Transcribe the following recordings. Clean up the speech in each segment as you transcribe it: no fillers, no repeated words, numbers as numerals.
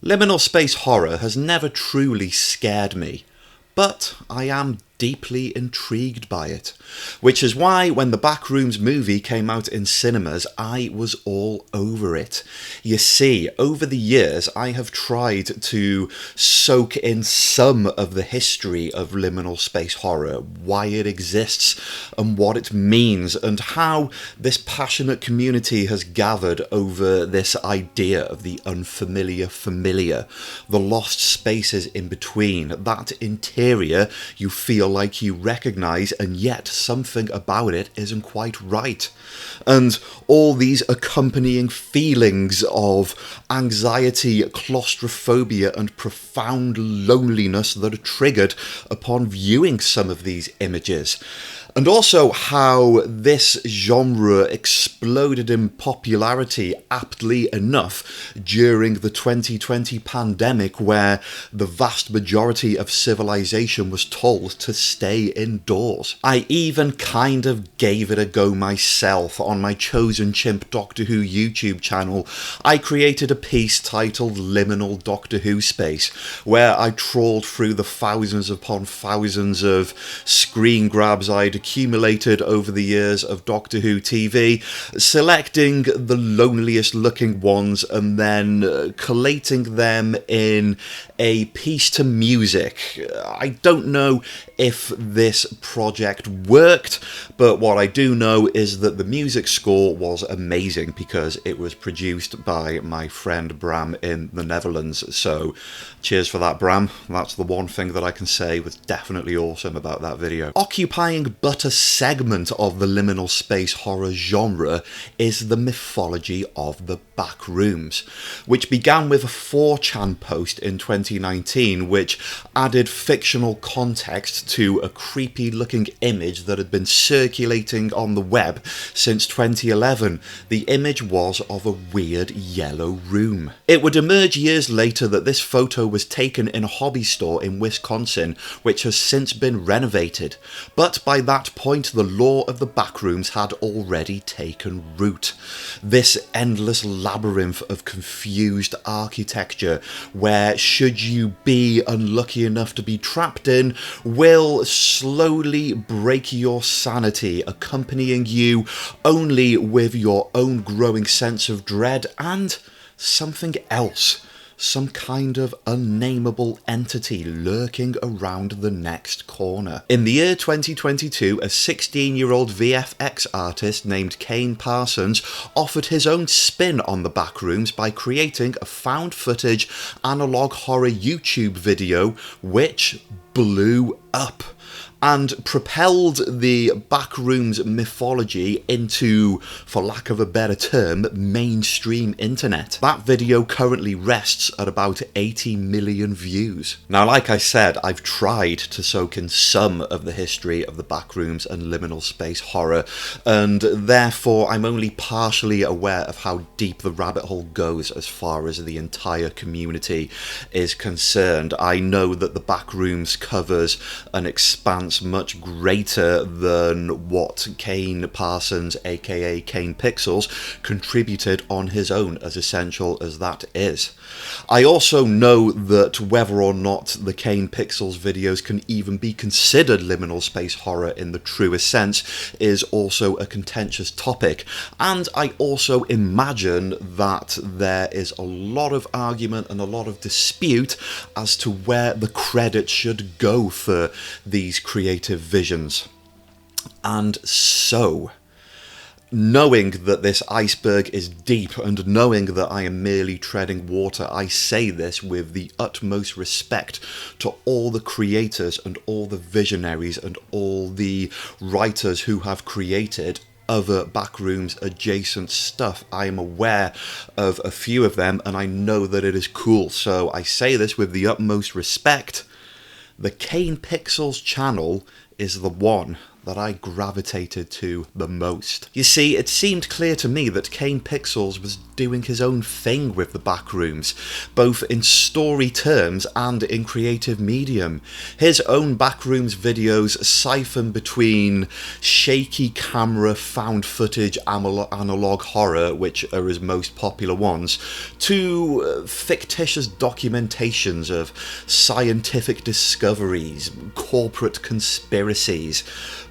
Liminal space horror has never truly scared me, but I am deeply intrigued by it, which is why when the Backrooms movie came out in cinemas, I was all over it. You see, over the years, I have tried to soak in some of the history of liminal space horror, why it exists, and what it means, and how this passionate community has gathered over this idea of the unfamiliar familiar, the lost spaces in between, that interior you feel like you recognise, and yet something about it isn't quite right. And all these accompanying feelings of anxiety, claustrophobia, and profound loneliness that are triggered upon viewing some of these images. And also how this genre exploded in popularity, aptly enough, during the 2020 pandemic, where the vast majority of civilization was told to stay indoors. I even kind of gave it a go myself on my Chosen Chimp Doctor Who YouTube channel. I created a piece titled Liminal Doctor Who Space, where I trawled through the thousands upon thousands of screen grabs I'd accumulated over the years of Doctor Who TV, selecting the loneliest looking ones and then collating them in a piece to music. I don't know if this project worked, but what I do know is that the music score was amazing because it was produced by my friend Bram in the Netherlands. So cheers for that, Bram. That's the one thing that I can say was definitely awesome about that video. Occupying but a segment of the liminal space horror genre is the mythology of the Backrooms, which began with a 4chan post in 2019 which added fictional context to a creepy looking image that had been circulating on the web since 2011. The image was of a weird yellow room. It would emerge years later that this photo was taken in a hobby store in Wisconsin, which has since been renovated. But by that point, the lore of the Backrooms had already taken root. This endless labyrinth of confused architecture, where should you be unlucky enough to be trapped in, will slowly break your sanity, accompanying you only with your own growing sense of dread and something else. Some kind of unnameable entity lurking around the next corner. In the year 2022, a 16-year-old VFX artist named Kane Pixels offered his own spin on the Backrooms by creating a found footage analog horror YouTube video which blew up and propelled the Backrooms mythology into, for lack of a better term, mainstream internet. That video currently rests at about 80 million views. Now, like I said, I've tried to soak in some of the history of the Backrooms and liminal space horror, and therefore I'm only partially aware of how deep the rabbit hole goes as far as the entire community is concerned. I know that the Backrooms covers an expanse much greater than what Kane Pixels, aka Kane Pixels, contributed on his own, as essential as that is. I also know that whether or not the Kane Pixels videos can even be considered liminal space horror in the truest sense is also a contentious topic, and I also imagine that there is a lot of argument and a lot of dispute as to where the credit should go for these creative visions. And so, knowing that this iceberg is deep and knowing that I am merely treading water, I say this with the utmost respect to all the creators and all the visionaries and all the writers who have created other Backrooms adjacent stuff. I am aware of a few of them and I know that it is cool, so I say this with the utmost respect. The Kane Pixels channel is the one that I gravitated to the most. You see, it seemed clear to me that Kane Pixels was doing his own thing with the Backrooms, both in story terms and in creative medium. His own Backrooms videos siphon between shaky camera, found footage, analog horror, which are his most popular ones, to fictitious documentations of scientific discoveries, corporate conspiracies,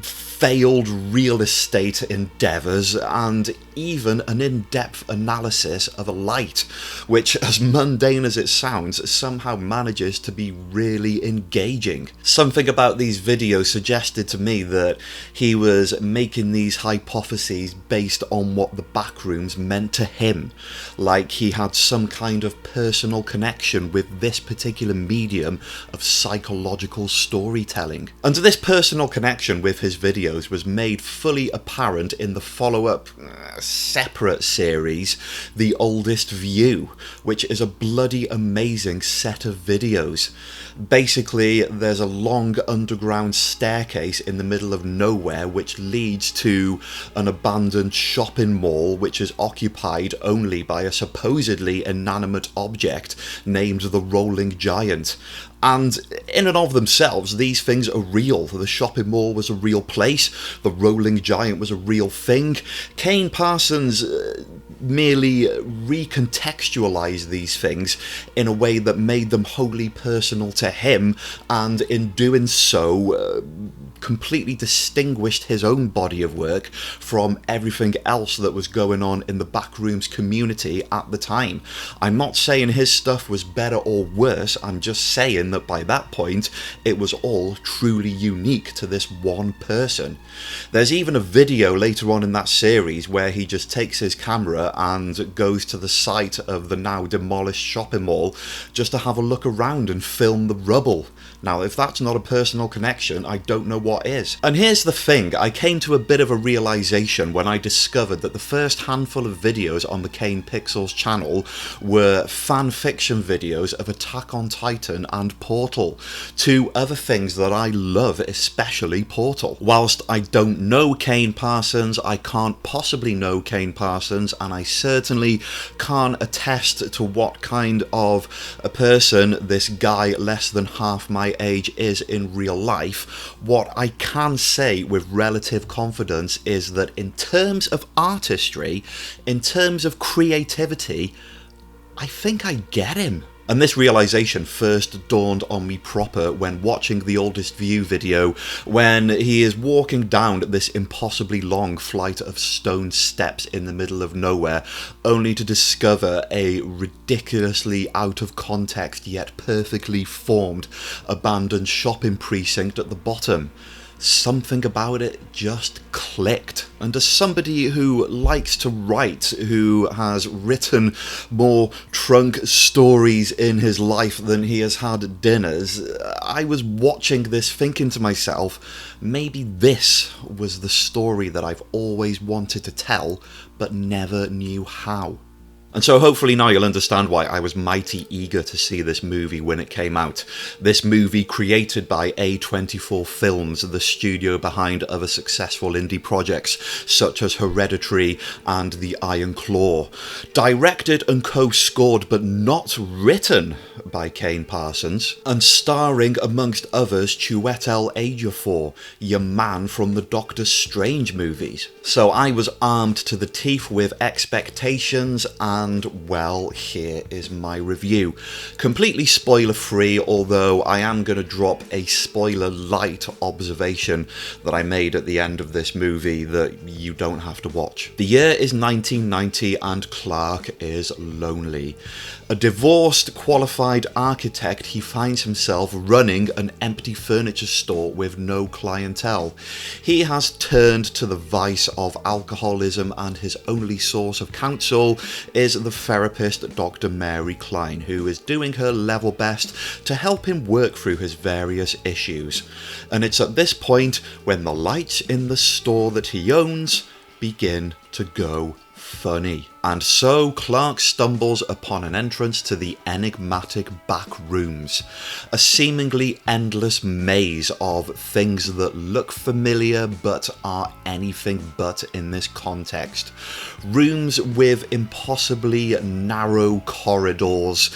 failed real estate endeavours, and even an in-depth analysis of a light, which, as mundane as it sounds, somehow manages to be really engaging. Something about these videos suggested to me that he was making these hypotheses based on what the Backrooms meant to him, like he had some kind of personal connection with this particular medium of psychological storytelling. And this personal connection with his videos was made fully apparent in the follow-up separate series, The Oldest View, which is a bloody amazing set of videos. Basically, there's a long underground staircase in the middle of nowhere which leads to an abandoned shopping mall which is occupied only by a supposedly inanimate object named the Rolling Giant. And in and of themselves, these things are real. The shopping mall was a real place. The Rolling Giant was a real thing. Kane Parsons merely recontextualised these things in a way that made them wholly personal to him, and in doing so, completely distinguished his own body of work from everything else that was going on in the Backrooms community at the time. I'm not saying his stuff was better or worse, I'm just saying that by that point it was all truly unique to this one person. There's even a video later on in that series where he just takes his camera and goes to the site of the now demolished shopping mall just to have a look around and film the rubble. Now, if that's not a personal connection, I don't know what is. And here's the thing, I came to a bit of a realisation when I discovered that the first handful of videos on the Kane Pixels channel were fan fiction videos of Attack on Titan and Portal, two other things that I love, especially Portal. Whilst I don't know Kane Parsons, I can't possibly know Kane Parsons, and I certainly can't attest to what kind of a person this guy less than half my age is in real life. What I can say with relative confidence is that in terms of artistry, in terms of creativity, I think I get him. And this realisation first dawned on me proper when watching The Oldest View video, when he is walking down this impossibly long flight of stone steps in the middle of nowhere, only to discover a ridiculously out of context yet perfectly formed abandoned shopping precinct at the bottom. Something about it just clicked. And as somebody who likes to write, who has written more trunk stories in his life than he has had dinners, I was watching this thinking to myself, maybe this was the story that I've always wanted to tell, but never knew how. And so hopefully now you'll understand why I was mighty eager to see this movie when it came out. This movie created by A24 Films, the studio behind other successful indie projects such as Hereditary and The Iron Claw. Directed and co-scored but not written by Kane Parsons, and starring amongst others Chiwetel Ejiofor, your man from the Doctor Strange movies. So I was armed to the teeth with expectations, and well, here is my review. Completely spoiler free, although I am going to drop a spoiler light observation that I made at the end of this movie that you don't have to watch. The year is 1990 and Clark is lonely. A divorced, qualified architect, he finds himself running an empty furniture store with no clientele. He has turned to the vice of alcoholism, and his only source of counsel is the therapist Dr. Mary Klein, who is doing her level best to help him work through his various issues. And it's at this point when the lights in the store that he owns begin to go funny. And so Clark stumbles upon an entrance to the enigmatic Backrooms, a seemingly endless maze of things that look familiar but are anything but in this context. Rooms with impossibly narrow corridors,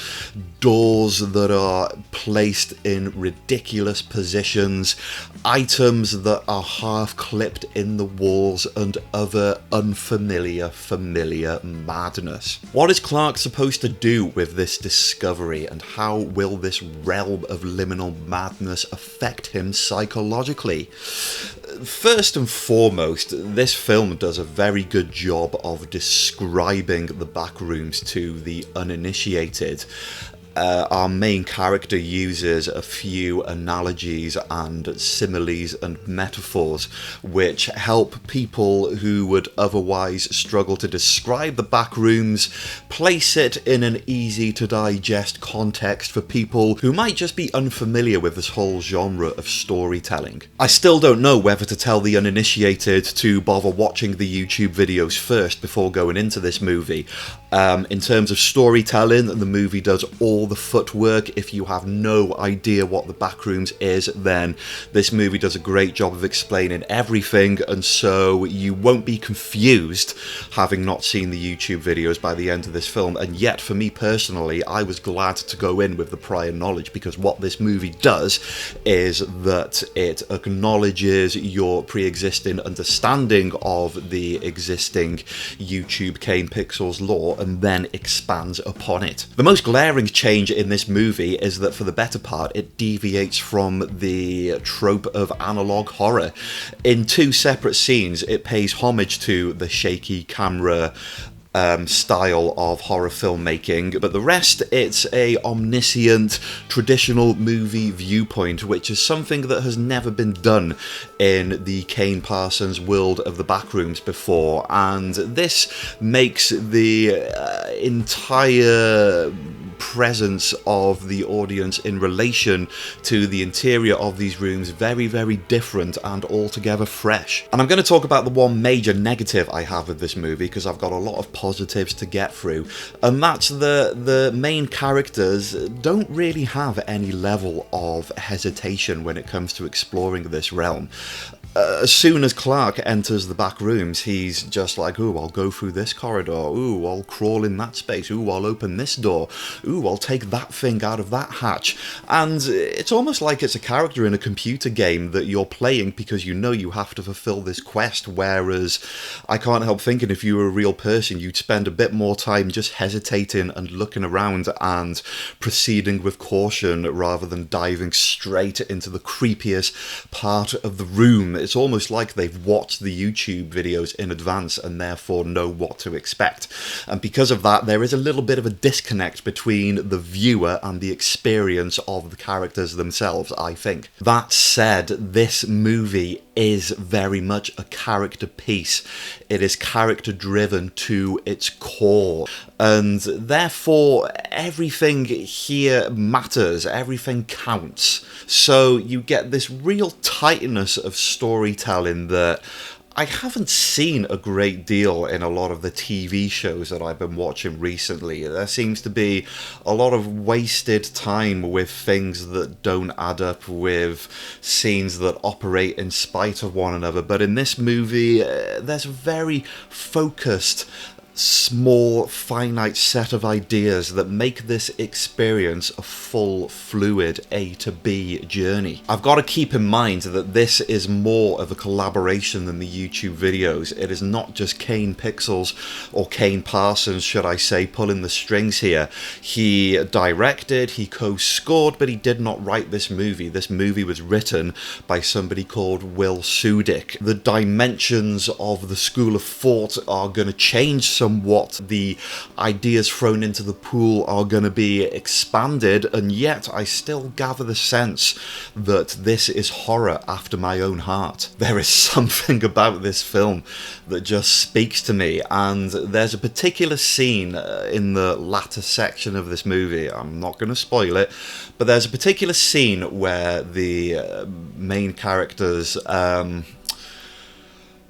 doors that are placed in ridiculous positions, items that are half clipped in the walls, and other unfamiliar madness. What is Clark supposed to do with this discovery, and how will this realm of liminal madness affect him psychologically? First and foremost, this film does a very good job of describing the Backrooms to the uninitiated. Our main character uses a few analogies and similes and metaphors which help people who would otherwise struggle to describe the Backrooms place it in an easy to digest context for people who might just be unfamiliar with this whole genre of storytelling. I still don't know whether to tell the uninitiated to bother watching the YouTube videos first before going into this movie. In terms of storytelling, the movie does all the footwork. If you have no idea what the Backrooms is, then this movie does a great job of explaining everything, and so you won't be confused having not seen the YouTube videos by the end of this film. And yet, for me personally, I was glad to go in with the prior knowledge, because what this movie does is that it acknowledges your pre-existing understanding of the existing YouTube Kane Pixels lore and then expands upon it. The most glaring change in this movie is that for the better part, it deviates from the trope of analog horror. In two separate scenes, it pays homage to the shaky camera style of horror filmmaking, but the rest, it's a omniscient traditional movie viewpoint, which is something that has never been done in the Kane Parsons world of the Backrooms before, and this makes the entire presence of the audience in relation to the interior of these rooms very, very different and altogether fresh. And I'm going to talk about the one major negative I have with this movie, because I've got a lot of positives to get through, and that's the main characters don't really have any level of hesitation when it comes to exploring this realm. As soon as Clark enters the back rooms, he's just like, ooh, I'll go through this corridor, ooh, I'll crawl in that space, ooh, I'll open this door, ooh, I'll take that thing out of that hatch. And it's almost like it's a character in a computer game that you're playing because you know you have to fulfill this quest, whereas I can't help thinking if you were a real person, you'd spend a bit more time just hesitating and looking around and proceeding with caution rather than diving straight into the creepiest part of the room. It's almost like they've watched the YouTube videos in advance and therefore know what to expect. And because of that, there is a little bit of a disconnect between the viewer and the experience of the characters themselves, I think. That said, this movie is very much a character piece. It is character driven to its core, and therefore everything here matters, everything counts. So you get this real tightness of storytelling that I haven't seen a great deal in a lot of the TV shows that I've been watching recently. There seems to be a lot of wasted time with things that don't add up, with scenes that operate in spite of one another. But in this movie, there's a very focused, small, finite set of ideas that make this experience a full, fluid A to B journey. I've got to keep in mind that this is more of a collaboration than the YouTube videos. It is not just Kane Pixels, or Kane Parsons, should I say, pulling the strings here. He directed, he co-scored, but he did not write this movie. This movie was written by somebody called Will Sudick. The dimensions of the School of Thought are going to change somewhat. The ideas thrown into the pool are going to be expanded, and yet I still gather the sense that this is horror after my own heart. There is something about this film that just speaks to me, and there's a particular scene in the latter section of this movie, I'm not going to spoil it, but there's a particular scene where the main characters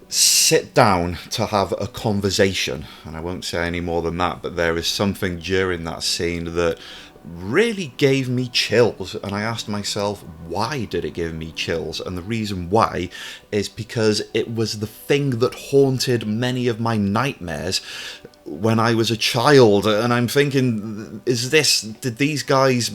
sit down to have a conversation, and I won't say any more than that, but there is something during that scene that really gave me chills, and I asked myself, why did it give me chills? And the reason why is because it was the thing that haunted many of my nightmares when I was a child. And I'm thinking, did these guys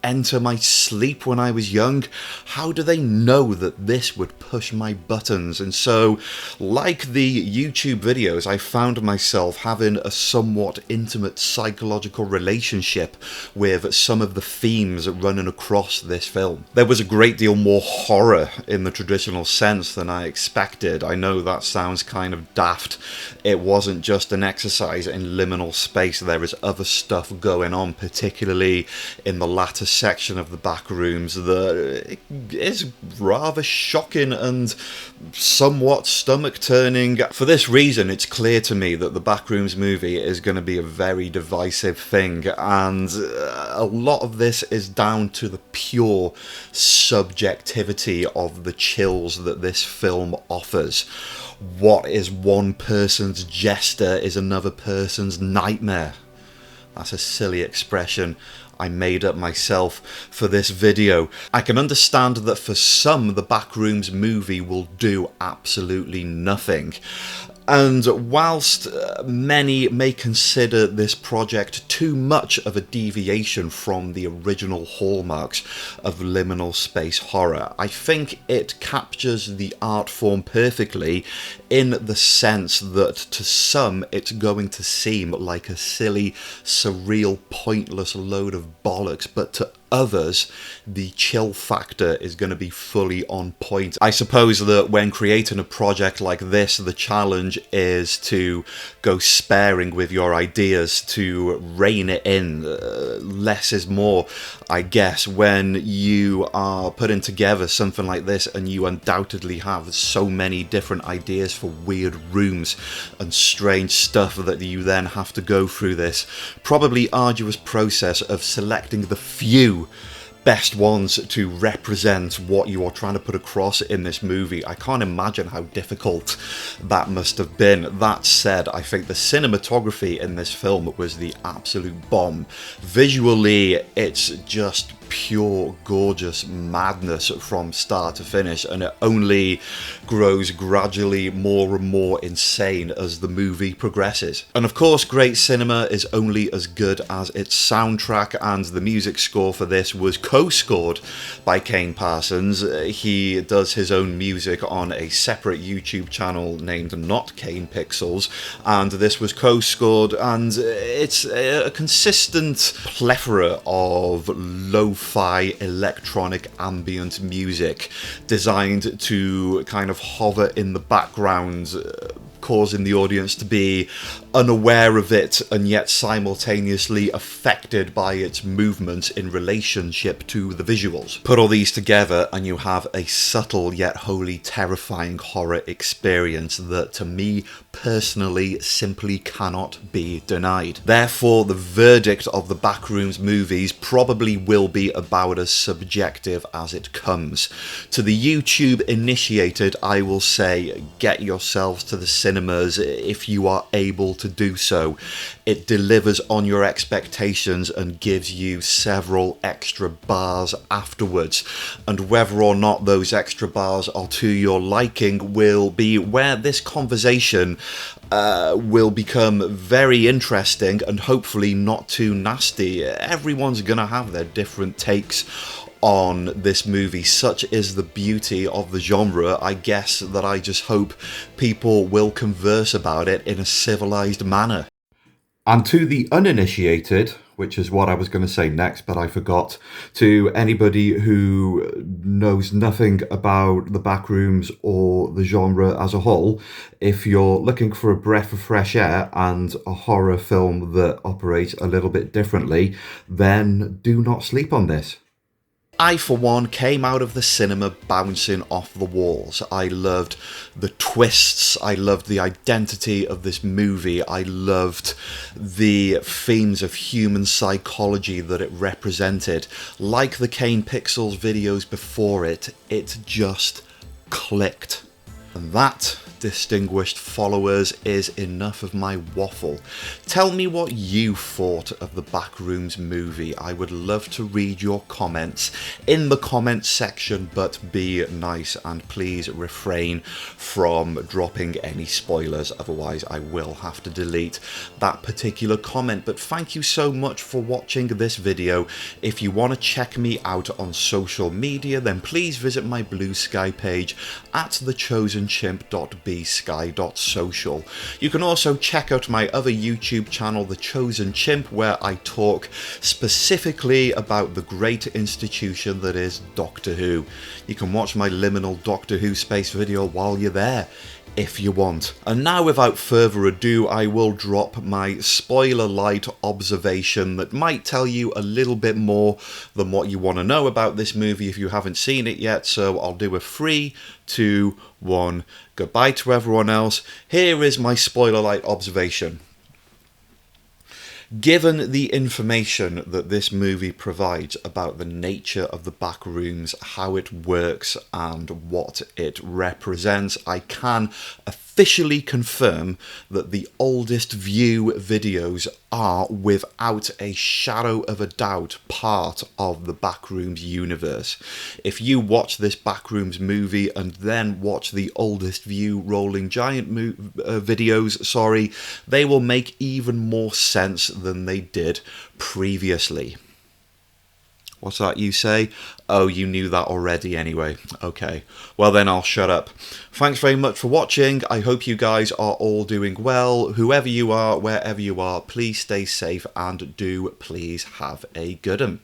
enter my sleep when I was young? How do they know that this would push my buttons? And so, like the YouTube videos, I found myself having a somewhat intimate psychological relationship with some of the themes running across this film. There was a great deal more horror in the traditional sense than I expected. I know that sounds kind of daft. It wasn't just an exercise in liminal space. There is other stuff going on, particularly in the latter section of the Backrooms, that is rather shocking and somewhat stomach-turning. For this reason, it's clear to me that the Backrooms movie is going to be a very divisive thing, and a lot of this is down to the pure subjectivity of the chills that this film offers. What is one person's jester is another person's nightmare. That's a silly expression I made up myself for this video. I can understand that for some, the Backrooms movie will do absolutely nothing. And whilst many may consider this project too much of a deviation from the original hallmarks of liminal space horror, I think it captures the art form perfectly, in the sense that to some it's going to seem like a silly, surreal, pointless load of bollocks, but to others, the chill factor is going to be fully on point. I suppose that when creating a project like this, the challenge is to go sparing with your ideas, to rein it in. Less is more, I guess, when you are putting together something like this and you undoubtedly have so many different ideas for weird rooms and strange stuff that you then have to go through this probably arduous process of selecting the few best ones to represent what you are trying to put across in this movie. I can't imagine how difficult that must have been. That said, I think the cinematography in this film was the absolute bomb. Visually, it's just pure gorgeous madness from start to finish, and it only grows gradually more and more insane as the movie progresses. And of course, great cinema is only as good as its soundtrack, and the music score for this was co-scored by Kane Pixels. He does his own music on a separate YouTube channel named Not Kane Pixels, and this was co-scored, and it's a consistent plethora of lo-fi electronic ambient music designed to kind of hover in the background, causing the audience to be unaware of it and yet simultaneously affected by its movements in relationship to the visuals. Put all these together and you have a subtle yet wholly terrifying horror experience that, to me personally, simply cannot be denied. Therefore, the verdict of the Backrooms movies probably will be about as subjective as it comes. To the YouTube initiated, I will say, get yourselves to the cinemas if you are able to do so. It delivers on your expectations and gives you several extra bars afterwards, and whether or not those extra bars are to your liking will be where this conversation will become very interesting and hopefully not too nasty. Everyone's gonna have their different takes on this movie. Such is the beauty of the genre. I guess that I just hope people will converse about it in a civilized manner. And to the uninitiated, which is what I was going to say next, but I forgot, to anybody who knows nothing about the Backrooms or the genre as a whole, if you're looking for a breath of fresh air and a horror film that operates a little bit differently, then do not sleep on this. I, for one, came out of the cinema bouncing off the walls. I loved the twists, I loved the identity of this movie, I loved the themes of human psychology that it represented. Like the Kane Pixels videos before it, it just clicked. And that, distinguished followers, is enough of my waffle. Tell me what you thought of the Backrooms movie. I would love to read your comments in the comments section, but be nice and please refrain from dropping any spoilers, otherwise I will have to delete that particular comment. But thank you so much for watching this video. If you want to check me out on social media, then please visit my Blue Sky page at thechosenchimp.bsky.social. You can also check out my other YouTube channel, The Chosen Chimp, where I talk specifically about the great institution that is Doctor Who. You can watch my liminal Doctor Who space video while you're there, if you want. And now, without further ado, I will drop my spoiler light observation that might tell you a little bit more than what you want to know about this movie if you haven't seen it yet. So I'll do a 3, 2, 1. Goodbye to everyone else. Here is my spoiler light observation. Given the information that this movie provides about the nature of the Backrooms, how it works and what it represents, I can officially confirm that the oldest view videos are, without a shadow of a doubt, part of the Backrooms universe. If you watch this Backrooms movie and then watch the oldest view Rolling Giant videos, they will make even more sense than they did previously. What's that you say? Oh, you knew that already anyway. Okay, well then I'll shut up. Thanks very much for watching. I hope you guys are all doing well. Whoever you are, wherever you are, please stay safe and do please have a good one.